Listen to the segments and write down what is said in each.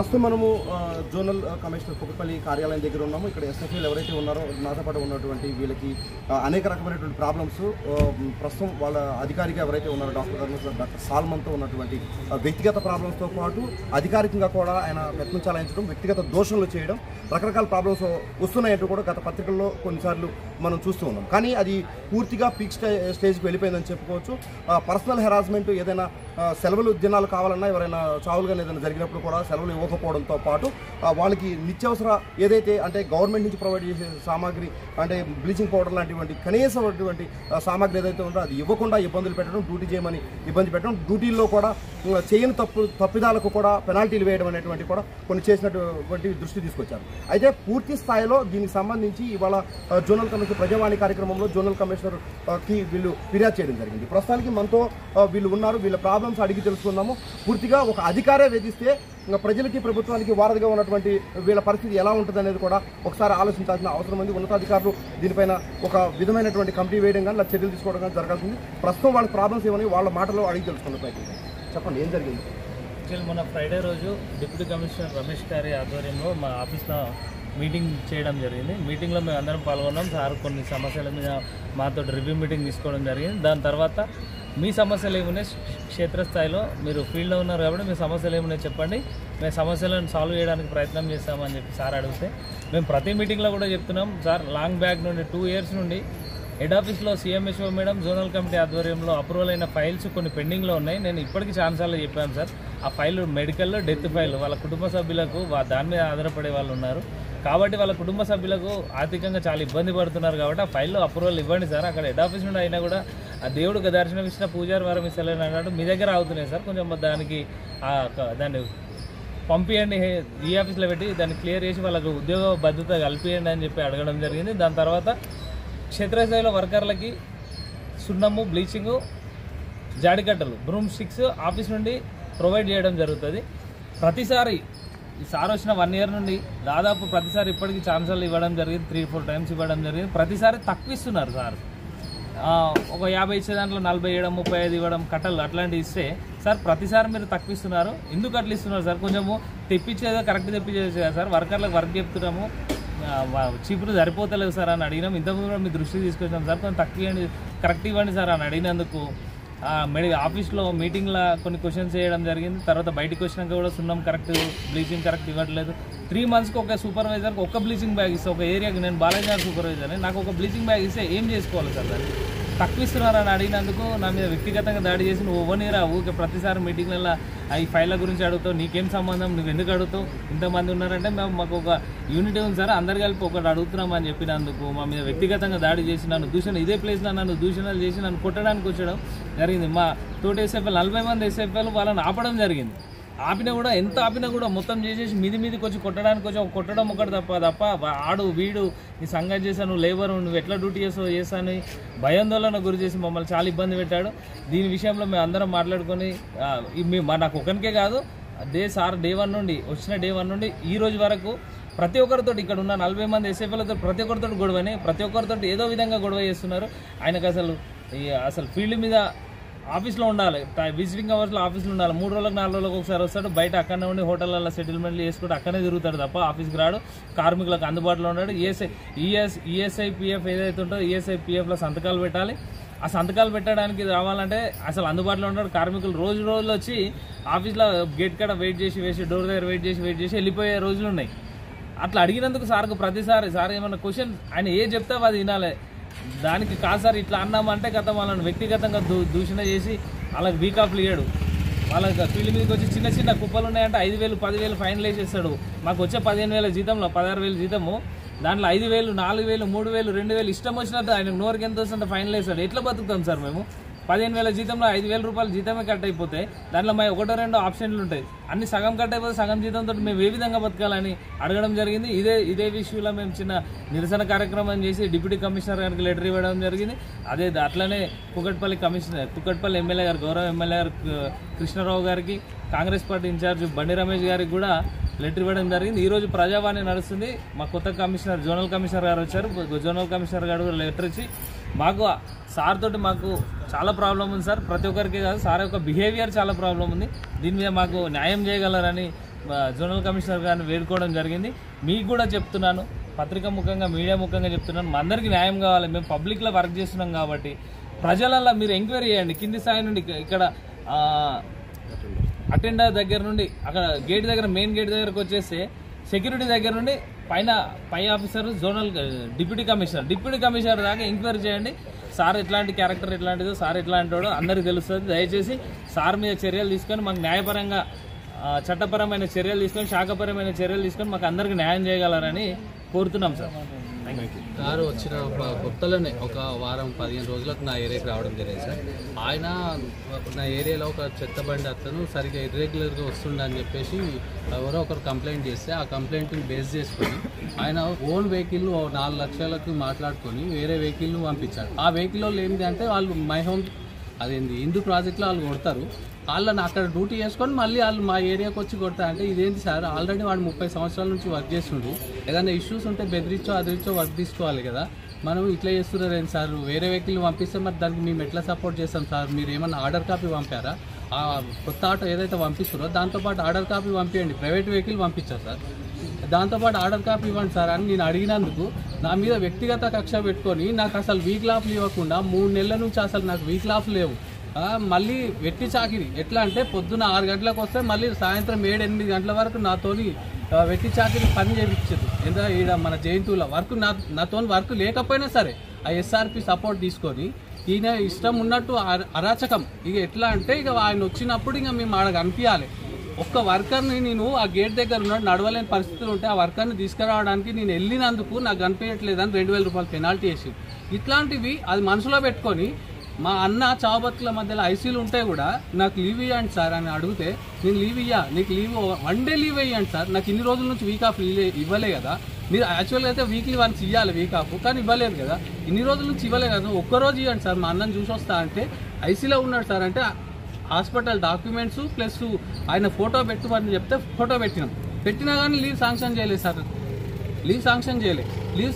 ప్రస్తుతం మనము zonal commissioner Kukatpally కార్యాలయం దగ్గర ఉన్నాము. ఇక్కడ ఎస్ఎఫ్ఏలు ఎవరైతే ఉన్నారో నాతో పాటు ఉన్నటువంటి వీళ్ళకి అనేక రకమైనటువంటి ప్రాబ్లమ్స్ ప్రస్తుతం వాళ్ళ అధికారిగా ఎవరైతే ఉన్నారో డాక్టర్ సాల్మన్తో ఉన్నటువంటి వ్యక్తిగత ప్రాబ్లమ్స్తో పాటు అధికారికంగా కూడా ఆయన ప్రయత్నం చాలించడం, వ్యక్తిగత దోషణలు చేయడం, రకరకాల ప్రాబ్లమ్స్ వస్తున్నాయంటూ కూడా గత పత్రికల్లో కొన్నిసార్లు మనం చూస్తూ ఉన్నాం. కానీ అది పూర్తిగా పీక్ స్టేజ్కి వెళ్ళిపోయిందని చెప్పుకోవచ్చు. పర్సనల్ హెరాస్మెంట్, ఏదైనా సెలవులు దినాలు కావాలన్నా ఎవరైనా చావులుగా ఏదైనా జరిగినప్పుడు కూడా సెలవులు ఇవ్వకపోవడంతో పాటు వాళ్ళకి నిత్యావసర ఏదైతే అంటే గవర్నమెంట్ నుంచి ప్రొవైడ్ చేసే సామాగ్రి అంటే బ్లీచింగ్ పౌడర్ లాంటివంటి కనీసమైనటువంటి సామాగ్రి ఏదైతే ఉందో అది ఇవ్వకుండా ఇబ్బందులు పెట్టడం, డ్యూటీ చేయమని ఇబ్బంది పెట్టడం, డ్యూటీల్లో కూడా చేయని తప్పిదాలకు కూడా పెనాల్టీలు వేయడం అనేటువంటి కూడా కొన్ని చేసినటువంటి దృష్టి తీసుకొచ్చారు. అయితే పూర్తి స్థాయిలో దీనికి సంబంధించి ఇవాళ జోనల్ కమిషనర్ ప్రజావాణి కార్యక్రమంలో జోనల్ కమిషనర్కి వీళ్ళు ఫిర్యాదు చేయడం జరిగింది. ప్రస్తుతానికి మనతో వీళ్ళు ఉన్నారు. వీళ్ళ ప్రాబ్లమ్స్ అడిగి తెలుసుకుందాము. పూర్తిగా ఒక అధికారే వేధిస్తే ప్రజలకి ప్రభుత్వానికి వారధిగా ఉన్నటువంటి వీళ్ళ పరిస్థితి ఎలా ఉంటుంది అనేది కూడా ఒకసారి ఆలోచించాల్సిన అవసరం ఉంది. ఉన్నతాధికారులు దీనిపైన ఒక విధమైనటువంటి కమిటీ వేయడం కానీ చర్యలు తీసుకోవడం కానీ జరగాల్సింది. ప్రస్తుతం వాళ్ళ ప్రాబ్లమ్స్ ఏమని వాళ్ళ మాటలో అడిగి తెలుసుకున్న ప్రయత్నం. చెప్పండి, ఏం జరిగింది? మొన్న ఫ్రైడే రోజు డిప్యూటీ కమిషనర్ రమేష్ గారి ఆధ్వర్యంలో మా ఆఫీస్లో మీటింగ్ చేయడం జరిగింది. మీటింగ్లో మేము అందరం పాల్గొన్నాం. సార్ కొన్ని సమస్యల మీద మాతో రివ్యూ మీటింగ్ తీసుకోవడం జరిగింది. దాని తర్వాత మీ సమస్యలు ఏమున్నాయి, క్షేత్రస్థాయిలో మీరు ఫీల్డ్లో ఉన్నారు కాబట్టి మీ సమస్యలు ఏమున్నాయి చెప్పండి, మేము సమస్యలను సాల్వ్ చేయడానికి ప్రయత్నం చేస్తామని చెప్పి సార్ అడిగితే మేము ప్రతి మీటింగ్లో కూడా చెప్తున్నాం. సార్ లాంగ్ బ్యాక్ నుండి 2 years నుండి హెడ్ ఆఫీస్లో సీఎంఎస్ఓ మేడం జోనల్ కమిటీ ఆధ్వర్యంలో అప్రూవల్ అయిన ఫైల్స్ కొన్ని పెండింగ్లో ఉన్నాయి. నేను ఇప్పటికీ ఛాన్సార్లు చెప్పాను సార్. ఆ ఫైల్ మెడికల్ డెత్ ఫైల్ వాళ్ళ కుటుంబ సభ్యులకు దాని మీద ఆధారపడే వాళ్ళు ఉన్నారు కాబట్టి వాళ్ళ కుటుంబ సభ్యులకు ఆర్థికంగా చాలా ఇబ్బంది పడుతున్నారు కాబట్టి ఆ ఫైల్లో అప్రూవల్ ఇవ్వండి సార్. అక్కడ హెడ్ ఆఫీస్ నుండి అయినా కూడా ఆ దేవుడికి దర్శనం ఇచ్చిన పూజారి వారం ఇస్తలేని అన్నట్టు మీ దగ్గర అవుతున్నాయి సార్. కొంచెం దాన్ని పంపించండి, ఈ ఆఫీస్లో పెట్టి దాన్ని క్లియర్ చేసి వాళ్ళకు ఉద్యోగ భద్రత కల్పించండి అని చెప్పి అడగడం జరిగింది. దాని తర్వాత క్షేత్రస్థాయిలో వర్కర్లకి సున్నము, బ్లీచింగు, జాడికట్టలు, బ్రూమ్ స్టిక్స్ ఆఫీస్ నుండి ప్రొవైడ్ చేయడం జరుగుతుంది. ప్రతిసారి ఈ సార్ వచ్చిన 1 year నుండి దాదాపు ప్రతిసారి ఇప్పటికీ ఛాన్సులు ఇవ్వడం జరిగింది. 3-4 times ఇవ్వడం జరిగింది. ప్రతిసారి తక్కువ ఇస్తున్నారు సార్. ఒక 50 ఇచ్చే దాంట్లో 40 ఇవ్వడం, 35 ఇవ్వడం, కట్టలు అట్లాంటివి ఇస్తే సార్ ప్రతిసారి మీరు తక్కువ ఇస్తున్నారు, ఎందుకు అట్లా ఇస్తున్నారు సార్? కొంచెము తెప్పించేదో కరెక్ట్ తెప్పించేది కదా సార్. వర్కర్లకు వర్క్ చెప్తున్నాము, చీపులు సరిపోతలేవు సార్ అని అడిగినాం. ఇంతకుముందు కూడా మీ దృష్టికి తీసుకొచ్చాం సార్, కొంచెం తక్కువ ఇవ్వండి, కరెక్ట్ ఇవ్వండి సార్ అని అడిగినందుకు ఆఫీస్లో మీటింగ్లో కొన్ని క్వశ్చన్స్ చేయడం జరిగింది. తర్వాత బయటకు వచ్చినాక కూడా సున్నం కరెక్ట్, బ్లీచింగ్ కరెక్ట్ ఇవ్వట్లేదు. 3 monthsకి ఒక సూపర్వైజర్కి ఒక బ్లీచింగ్ బ్యాగ్ ఇస్తే, ఒక ఏరియాకి నేను బాలాజీ గారు సూపర్వైజర్ని, నాకు ఒక బ్లీచింగ్ బ్యాగ్ ఇస్తే ఏం చేసుకోవాలి సార్? దాన్ని తక్కువ ఇస్తున్నారని అడిగినందుకు నా మీద వ్యక్తిగతంగా దాడి చేసి నువ్వు ఇవ్వనిరా, ఊరికే ప్రతిసారి మీటింగ్లలో ఈ ఫైళ్ళ గురించి అడుగుతావు, నీకేం సంబంధం, నువ్వు ఎందుకు అడుగుతావు, ఇంతమంది ఉన్నారంటే మాకు ఒక యూనిటీ ఉంది సార్, అందరు కలిపి ఒకటి అడుగుతున్నామని చెప్పినందుకు మా మీద వ్యక్తిగతంగా దాడి చేసి నన్ను ఇదే ప్లేస్లో నన్ను దూషణలు చేసి నన్ను కొట్టడానికి వచ్చడం జరిగింది. మా తోటి ఎస్ఎఫ్ఎల్ 40 మంది ఎస్ఎఫ్ఎల్ వాళ్ళని ఆపడం జరిగింది. ఆపినా కూడా ఎంత ఆపినా కూడా మొత్తం చేసేసి మీదికి వచ్చి కొట్టడానికి వచ్చి కొట్టడం ఒకటి తప్ప ఆడు వీడు నీ సంగతి చేశాను, నువ్వు లేబర్, నువ్వు ఎట్లా డ్యూటీ చేస్తాను భయాందోళన గురి చేసి మమ్మల్ని చాలా ఇబ్బంది పెట్టాడు. దీని విషయంలో మేము అందరం మాట్లాడుకొని నాకు ఒకరికే కాదు, సార్ డే 1 నుండి వచ్చిన డే 1 నుండి ఈ రోజు వరకు ప్రతి ఒక్కరితో ఇక్కడ ఉన్న 40 మంది ఎస్ఎఫ్ఎలతో ప్రతి ఒక్కరితో గొడవని, ప్రతి ఒక్కరితో ఏదో విధంగా గొడవ చేస్తున్నారు. ఆయనకు అసలు ఫీల్డ్ మీద ఆఫీస్లో ఉండాలి, విజిటింగ్ అవర్స్లో ఆఫీస్లో ఉండాలి. 3 రోజులకు 4 రోజులకు ఒకసారి వస్తాడు, బయట అక్కడనే ఉండి హోటళ్ళల్లో సెటిల్మెంట్లు చేసుకుంటూ అక్కడనే తిరుగుతాడు తప్ప ఆఫీస్కి రాడు. కార్మికులకు అందుబాటులో ఉన్నాడు. ఈఎస్ఐ పిఎఫ్ ఏదైతే ఉంటుందో ఈఎస్ఐ పిఎఫ్లో సంతకాలు పెట్టాలి. ఆ సంతకాలు పెట్టడానికి రావాలంటే అసలు అందుబాటులో ఉన్నాడు. కార్మికులు రోజులు వచ్చి ఆఫీస్లో గేట్ కాడ వెయిట్ చేసి డోర్ దగ్గర వెయిట్ చేసి వెళ్ళిపోయే రోజులు ఉన్నాయి. అట్లా అడిగినందుకు సార్కు ప్రతిసారి సార్ ఏమన్నా క్వశ్చన్ ఆయన ఏ చెప్తావో అది వినాలి. దానికి కాదు సార్ ఇట్లా అన్నామంటే గత వాళ్ళని వ్యక్తిగతంగా దూషణ చేసి వాళ్ళకి వీక్ ఆఫ్లు ఇయ్యాడు. వాళ్ళకి ఫీల్డ్ మీదకి వచ్చి చిన్న కుప్పలు ఉన్నాయంటే 5,000, 10,000 ఫైన్లు వేసేస్తాడు. మాకు వచ్చే 15,000 జీతంలో 16,000 జీతము, దాంట్లో 5,000, 4,000, 3,000, 2,000 ఇష్టం వచ్చినట్టు ఆయన నోరుకి ఎంత వస్తుంటే ఫైన్లు వేస్తాడు. ఎట్లా బతుకుతాం సార్ మేము? 15,000 జీతంలో 5,000 రూపాయలు జీతమే కట్ అయిపోతే దాంట్లో మా 1-2 ఆప్షన్లు ఉంటాయి. అన్ని సగం కట్ అయిపోతే సగం జీతంతో మేము ఏ విధంగా బతకాలని అడగడం జరిగింది. ఇదే విషయంలో మేము చిన్న నిరసన కార్యక్రమం చేసి డిప్యూటీ కమిషనర్ గారికి లెటర్ ఇవ్వడం జరిగింది. అట్లనే కుకట్పల్లి ఎమ్మెల్యే గారు, గౌరవ ఎమ్మెల్యే గారు కృష్ణారావు గారికి, కాంగ్రెస్ పార్టీ ఇన్ఛార్జ్ బండి రమేష్ గారికి కూడా లెటర్ ఇవ్వడం జరిగింది. ఈరోజు ప్రజావాణి నడుస్తుంది. మా కొత్త జోనల్ కమిషనర్ గారు వచ్చారు. జోనల్ కమిషనర్ గారు లెటర్ ఇచ్చి మాకు సార్ తోటి మాకు చాలా ప్రాబ్లం ఉంది సార్, ప్రతి ఒక్కరికి కాదు, సార్ యొక్క బిహేవియర్ చాలా ప్రాబ్లం ఉంది, దీని మీద మాకు న్యాయం చేయగలరని జోనల్ కమిషనర్ గారిని వేడుకోవడం జరిగింది. మీకు కూడా చెప్తున్నాను, పత్రికా ముఖంగా మీడియా ముఖంగా చెప్తున్నాను, మా అందరికీ న్యాయం కావాలి. మేము పబ్లిక్లో వర్క్ చేస్తున్నాం కాబట్టి ప్రజలల్లో మీరు ఎంక్వైరీ చేయండి. కింది స్థాయి నుండి ఇక్కడ అటెండర్ దగ్గర నుండి అక్కడ గేట్ దగ్గర మెయిన్ గేట్ దగ్గరకు వచ్చేస్తే సెక్యూరిటీ దగ్గర నుండి పై ఆఫీసర్ జోనల్ డిప్యూటీ కమిషనర్ దాకా ఎంక్వైరీ చేయండి. సార్ ఎట్లాంటి క్యారెక్టర్ ఎట్లాంటిదో, సార్ ఎట్లాంటివాడో అందరికీ తెలుస్తుంది. దయచేసి సార్ మీద చర్యలు తీసుకొని మాకు న్యాయపరంగా చట్టపరమైన చర్యలు తీసుకొని శాఖపరమైన చర్యలు తీసుకొని మాకు అందరికీ న్యాయం చేయగలరని కోరుతున్నాం సార్. సార్ వచ్చిన కొత్తలోనే ఒక వారం 15 రోజులకు నా ఏరియాకి రావడం జరిగింది సార్. ఆయన నా ఏరియాలో ఒక చెత్త బండి అతను సరిగ్గా ఇర్రెగ్యులర్గా వస్తుండని చెప్పేసి ఎవరో ఒకరు కంప్లైంట్ చేస్తే ఆ కంప్లైంట్ని బేస్ చేసుకొని ఆయన ఓన్ వెహికల్ 4 లక్షలకు మాట్లాడుకొని వేరే వెహికల్ను పంపించాడు. ఆ వెహికల్లో ఏంటి అంటే వాళ్ళు మై హోమ్ అదేంటి హిందూ ప్రాజెక్ట్లో వాళ్ళు కొడతారు, వాళ్ళని అక్కడ డ్యూటీ చేసుకొని మళ్ళీ వాళ్ళు మా ఏరియాకి వచ్చి కొడతా అంటే ఇదేంటి సార్, ఆల్రెడీ వాడు 30 సంవత్సరాల నుంచి వర్క్ చేస్తుండు, ఏదైనా ఇష్యూస్ ఉంటే బెదిరించో అదిరించో వర్క్ తీసుకోవాలి కదా, మనం ఇట్లా చేస్తున్నారు ఏంటి సార్, వేరే వెహికల్ పంపిస్తే మరి దానికి మేము ఎట్లా సపోర్ట్ చేస్తాం సార్, మీరు ఏమన్నా ఆర్డర్ కాపీ పంపారా, ఆ కొత్త ఆటో ఏదైతే పంపిస్తారో దాంతోపాటు ఆర్డర్ కాపీ పంపించండి, ప్రైవేట్ వెహికల్ పంపించారు సార్, దాంతోపాటు ఆర్డర్ కాపీ ఇవ్వండి సార్ అని నేను అడిగినందుకు నా మీద వ్యక్తిగత కక్ష పెట్టుకొని నాకు అసలు వీక్ లాఫ్లు ఇవ్వకుండా 3 నెలల నుంచి అసలు నాకు వీక్ లాఫ్లు లేవు. మళ్ళీ వెట్టి చాకిరి ఎట్లా అంటే పొద్దున 6 గంటలకు వస్తే మళ్ళీ సాయంత్రం 7-8 గంటల వరకు నాతోని వెట్టి చాకిరి పని చేయించారు. ఎందుకంటే ఈడ మన జయంతుల వర్క్ నాతో వర్క్ లేకపోయినా సరే ఆ ఎస్ఆర్పి సపోర్ట్ తీసుకొని ఈయన ఇష్టం ఉన్నట్టు అరాచకం. ఇక ఎట్లా అంటే ఇక ఆయన వచ్చినప్పుడు ఇక మేము ఆడ కనిపించాలి. ఒక్క వర్కర్ని నేను ఆ గేట్ దగ్గర ఉన్నాడు నడవలేని పరిస్థితులు ఉంటే ఆ వర్కర్ని తీసుకురావడానికి నేను వెళ్ళినందుకు నాకు కనిపించట్లేదని 2000 రూపాయలు పెనాల్టీ వేసి ఇట్లాంటివి అది మనసులో పెట్టుకొని మా అన్న చావబతుల మధ్యలో ఐసీలు ఉంటే కూడా నాకు లీవ్ ఇవ్వండి సార్ అని అడిగితే నేను లీవ్ ఇయ్యా, నీకు లీవ్ 1 డే లీవ్ ఇవ్వండి సార్, నాకు ఇన్ని రోజుల నుంచి వీక్ ఆఫ్ ఇవ్వలే కదా, మీరు యాక్చువల్గా అయితే వీక్లీ వన్స్ ఇవ్వాలి వీక్ ఆఫ్, కానీ ఇవ్వలేదు కదా, ఇన్ని రోజుల నుంచి ఇవ్వలే కదా, ఒక్కరోజు ఇవ్వండి సార్ మా అన్నని చూసి వస్తా అంటే ఐసీలో ఉన్నాడు సార్ అంటే హాస్పిటల్ డాక్యుమెంట్స్ ప్లస్ ఆయన ఫోటో పెట్టమని చెప్తే ఫోటో పెట్టినా కానీ లీవ్ శాంక్షన్ చేయలేదు సార్, లీవ్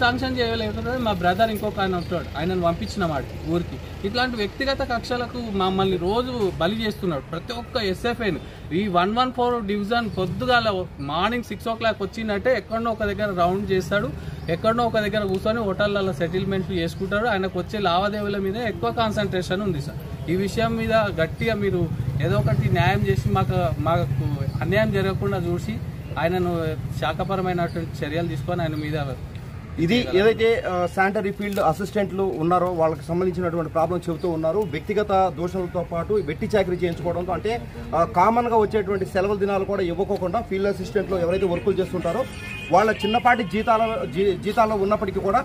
శాంక్షన్ చేయలేకపోతే మా బ్రదర్ ఇంకొక ఆయన ఉంటాడు, ఆయనను పంపించినమాట ఊరికి. ఇట్లాంటి వ్యక్తిగత కక్షలకు మమ్మల్ని రోజు బలి చేస్తున్నాడు ప్రతి ఒక్క ఎస్ఎఫ్ఐని. ఈ 114 డివిజన్ పొద్దుగాల మార్నింగ్ 6 o'clock వచ్చిందంటే ఎక్కడో ఒక దగ్గర రౌండ్ చేస్తాడు, ఎక్కడో ఒక దగ్గర కూర్చొని హోటళ్ళలో సెటిల్మెంట్లు చేసుకుంటారు. ఆయనకు వచ్చే లావాదేవీల మీద ఎక్కువ కాన్సన్ట్రేషన్ ఉంది సార్. ఈ విషయం మీద గట్టిగా మీరు ఏదో ఒకటి న్యాయం చేసి మాకు అన్యాయం జరగకుండా చూసి ఆయనను శాఖపరమైనటువంటి చర్యలు తీసుకొని ఆయన మీద ఇది ఏదైతే శానిటరీ ఫీల్డ్ అసిస్టెంట్లు ఉన్నారో వాళ్ళకి సంబంధించినటువంటి ప్రాబ్లం చెబుతూ ఉన్నారు. వ్యక్తిగత దోషాలతో పాటు వెట్టి చాకరీ చేయించుకోవడంతో అంటే కామన్గా వచ్చేటువంటి సెలవుల దినాలు కూడా ఇవ్వకోకుండా ఫీల్డ్ అసిస్టెంట్లు ఎవరైతే వర్కులు చేస్తుంటారో వాళ్ళ చిన్నపాటి జీతాల్లో ఉన్నప్పటికీ కూడా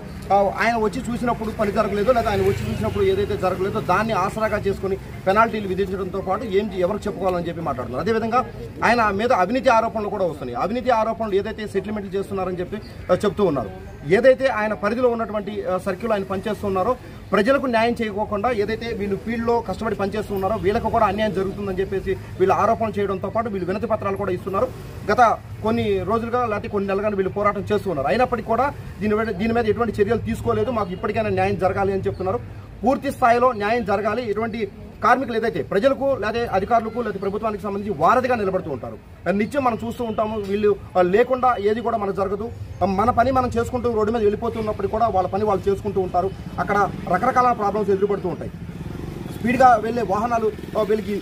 ఆయన వచ్చి చూసినప్పుడు పని జరగలేదు, లేదా ఆయన వచ్చి చూసినప్పుడు ఏదైతే జరగలేదో దాన్ని ఆసరాగా చేసుకుని పెనాల్టీలు విధించడంతో పాటు ఎవరికి చెప్పుకోవాలని చెప్పి మాట్లాడుతున్నారు. అదేవిధంగా ఆయన మీద అవినీతి ఆరోపణలు కూడా వస్తున్నాయి. అవినీతి ఆరోపణలు ఏదైతే సెటిల్మెంట్లు చేస్తున్నారని చెప్పి చెప్తూ ఉన్నారు. ఏదైతే ఆయన పరిధిలో ఉన్నటువంటి సర్కిల్ ఆయన పనిచేస్తున్నారో ప్రజలకు న్యాయం చేయకోకుండా ఏదైతే వీళ్ళు ఫీల్డ్లో కష్టపడి పనిచేస్తున్నారో వీళ్ళకు కూడా అన్యాయం జరుగుతుందని చెప్పేసి వీళ్ళు ఆరోపణలు చేయడంతో పాటు వీళ్ళు వినతి పత్రాలు కూడా ఇస్తున్నారు. గత కొన్ని రోజులుగా లేకపోతే కొన్ని నెలలుగా వీళ్ళు పోరాటం చేస్తున్నారు. అయినప్పటికీ కూడా దీని మీద ఎటువంటి చర్యలు తీసుకోలేదు. మాకు ఇప్పటికైనా న్యాయం జరగాలి అని చెప్తున్నారు. పూర్తి స్థాయిలో న్యాయం జరగాలి. ఎటువంటి కార్మికులు ఏదైతే ప్రజలకు లేదా అధికారులకు లేదా ప్రభుత్వానికి సంబంధించి వారధిగా నిలబడుతూ ఉంటారు. నిత్యం మనం చూస్తూ ఉంటాము. వీళ్ళు లేకుండా ఏది కూడా మనకు జరగదు. మన పని మనం చేసుకుంటూ రోడ్డు మీద వెళ్ళిపోతున్నప్పుడు కూడా వాళ్ళ పని వాళ్ళు చేసుకుంటూ ఉంటారు. అక్కడ రకరకాల ప్రాబ్లమ్స్ ఎదురుపడుతూ ఉంటాయి. స్పీడ్గా వెళ్ళే వాహనాలు వీళ్ళకి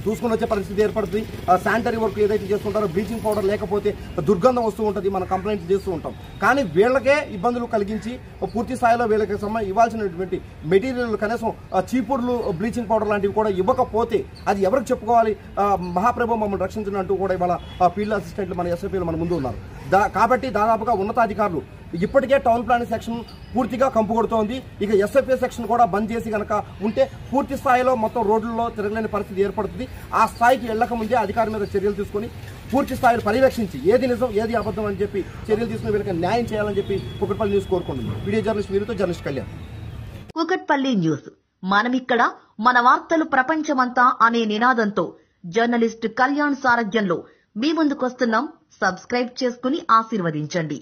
దూసుకొని వచ్చే పరిస్థితి ఏర్పడుతుంది. శానిటరీ వర్క్ ఏదైతే చేస్తుంటారో బ్లీచింగ్ పౌడర్ లేకపోతే దుర్గంధం వస్తూ ఉంటుంది. మనం కంప్లైంట్స్ చేస్తూ ఉంటాం. కానీ వీళ్ళకే ఇబ్బందులు కలిగించి పూర్తి స్థాయిలో వీళ్ళకి ఇవ్వాల్సినటువంటి మెటీరియల్ కనీసం చీపుర్లు బ్లీచింగ్ పౌడర్ లాంటివి కూడా ఇవ్వకపోతే అది ఎవరికి చెప్పుకోవాలి? మహాప్రభు మమ్మల్ని రక్షించినట్టు కూడా ఇవాళ ఫీల్డ్ అసిస్టెంట్లు మన ఎస్ఎఫ్ఐలు మన ముందు ఉన్నారు. కాబట్టి దాదాపుగా ఉన్నతాధికారులు ఇప్పటికే టౌన్ ప్లానింగ్ సెక్షన్ పూర్తిగా కంపు కొడుతోంది. ఇక ఎస్ఎఫ్ఏ సెక్షన్ కూడా బంద్ చేసి కనుక ఉంటే పూర్తి స్థాయిలో మొత్తం రోడ్లలో తిరగలేని పరిస్థితి ఏర్పడుతుంది. ఆ స్థాయికి వెళ్ళక ముందే అధికారుల మీద చర్యలు తీసుకొని పూర్తి స్థాయిలో పర్యవేక్షించి ఏది నిజం ఏది అబద్ధం అని చెప్పి చర్యలు తీసుకుని వీళ్ళకి న్యాయం చేయాలని చెప్పి కూకట్పల్లి న్యూస్ కోరుకుంటుంది. వీడియో జర్నలిస్ట్ వీరితో జర్నలిస్ట్ కళ్యాణ్. కూకట్పల్లి న్యూస్ మనమిక్కడ మన వార్తలు ప్రపంచమంతా అనే నినాదంతో జర్నలిస్ట్ కళ్యాణ్ సారథ్యంలో మీ ముందుకొస్తున్నాం. సబ్స్క్రైబ్ చేసుకుని ఆశీర్వదించండి.